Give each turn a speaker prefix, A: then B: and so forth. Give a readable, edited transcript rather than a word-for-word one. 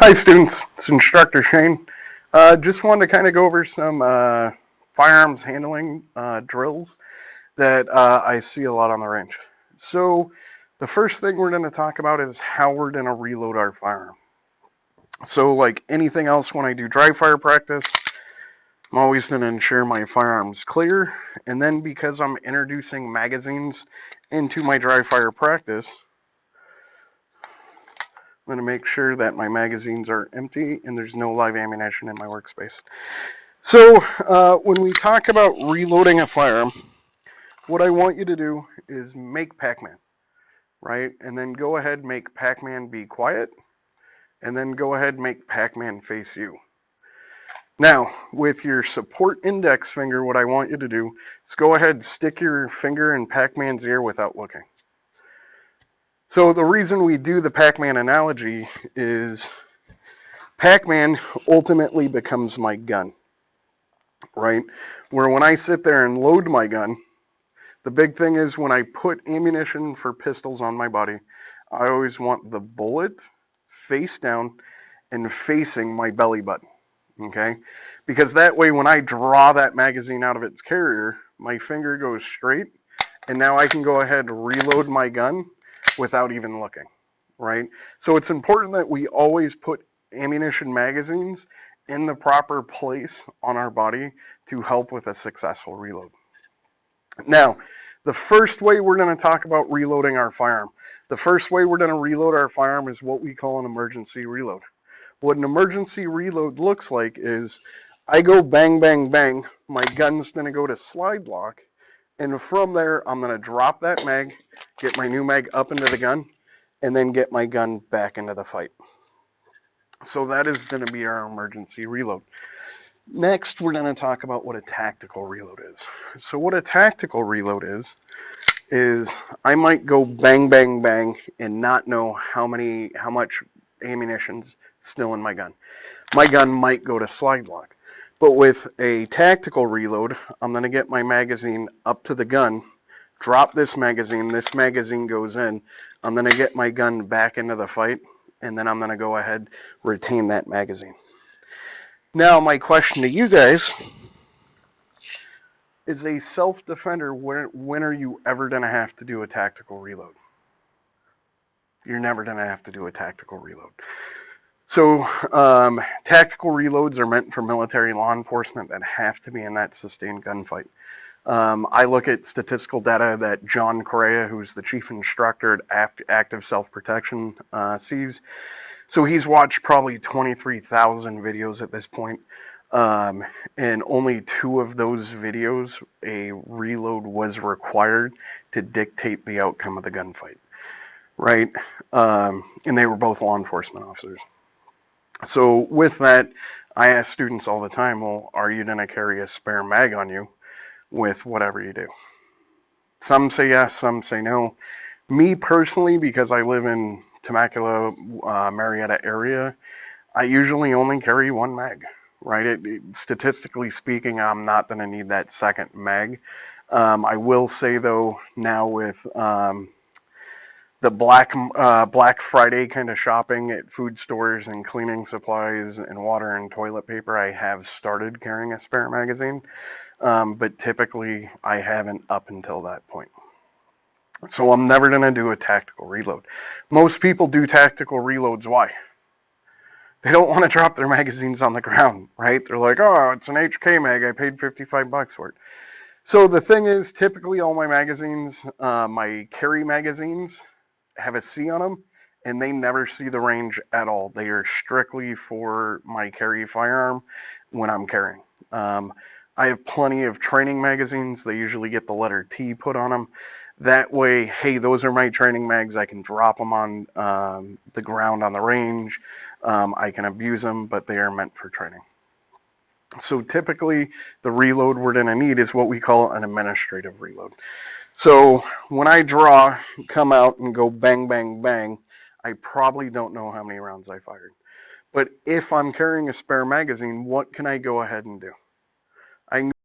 A: Hi students, it's Instructor Shane. Just wanted to kind of go over some firearms handling drills that I see a lot on the range. So the first thing we're going to talk about is how we're going to reload our firearm. So like anything else, when I do dry fire practice, I'm always going to ensure my firearm's clear. And then because I'm introducing magazines into my dry fire practice, I'm going to make sure that my magazines are empty and there's no live ammunition in my workspace. So when we talk about reloading a firearm, what I want you to do is make Pac-Man, right? And then go ahead and make Pac-Man be quiet, and then go ahead and make Pac-Man face you. Now, with your support index finger, what I want you to do is go ahead and stick your finger in Pac-Man's ear without looking. So the reason we do the Pac-Man analogy is Pac-Man ultimately becomes my gun, right? Where when I sit there and load my gun, the big thing is when I put ammunition for pistols on my body, I always want the bullet face down and facing my belly button, okay? Because that way when I draw that magazine out of its carrier, my finger goes straight, and now I can go ahead and reload my gun without even looking, right? So it's important that we always put ammunition magazines in the proper place on our body to help with a successful reload. Now, the first way we're going to talk about reloading our firearm. The first way we're going to reload our firearm is what we call an emergency reload. What an emergency reload looks like is I go bang, bang, bang. My gun's going to go to slide lock. And from there, I'm going to drop that mag, get my new mag up into the gun, and then get my gun back into the fight. So that is going to be our emergency reload. Next, we're going to talk about what a tactical reload is. So what a tactical reload is I might go bang, bang, bang and not know how much ammunition's still in my gun. My gun might go to slide lock. But with a tactical reload, I'm going to get my magazine up to the gun, drop this magazine goes in, I'm going to get my gun back into the fight, and then I'm going to go ahead, retain that magazine. Now, my question to you guys is a self-defender, when are you ever going to have to do a tactical reload? You're never going to have to do a tactical reload. So tactical reloads are meant for military law enforcement that have to be in that sustained gunfight. I look at statistical data that John Correa, who's the chief instructor at Active Self-Protection, sees. So he's watched probably 23,000 videos at this point. And only 2 of those videos, a reload was required to dictate the outcome of the gunfight, right? And they were both law enforcement officers. So with that, I ask students all the time, well, are you going to carry a spare mag on you with whatever you do? Some say yes, some say no. Me personally, because I live in Temecula, Marietta area, I usually only carry 1 mag, right? Statistically speaking, I'm not going to need that second mag. I will say though, now with the Black Friday kind of shopping at food stores and cleaning supplies and water and toilet paper, I have started carrying a spare magazine, but typically I haven't up until that point. So I'm never going to do a tactical reload. Most people do tactical reloads. Why? They don't want to drop their magazines on the ground, right? They're like, oh, it's an HK mag. I paid $55 for it. So the thing is, typically all my magazines, my carry magazines, have a C on them, and they never see the range at all. They are strictly for my carry firearm when I'm carrying. I have plenty of training magazines. They usually get the letter T put on them. That way, hey, those are my training mags. I can drop them on the ground on the range. I can abuse them, but they are meant for training. So typically, the reload we're going to need is what we call an administrative reload. So when I draw, come out and go bang, bang, bang, I probably don't know how many rounds I fired. But if I'm carrying a spare magazine, what can I go ahead and do? I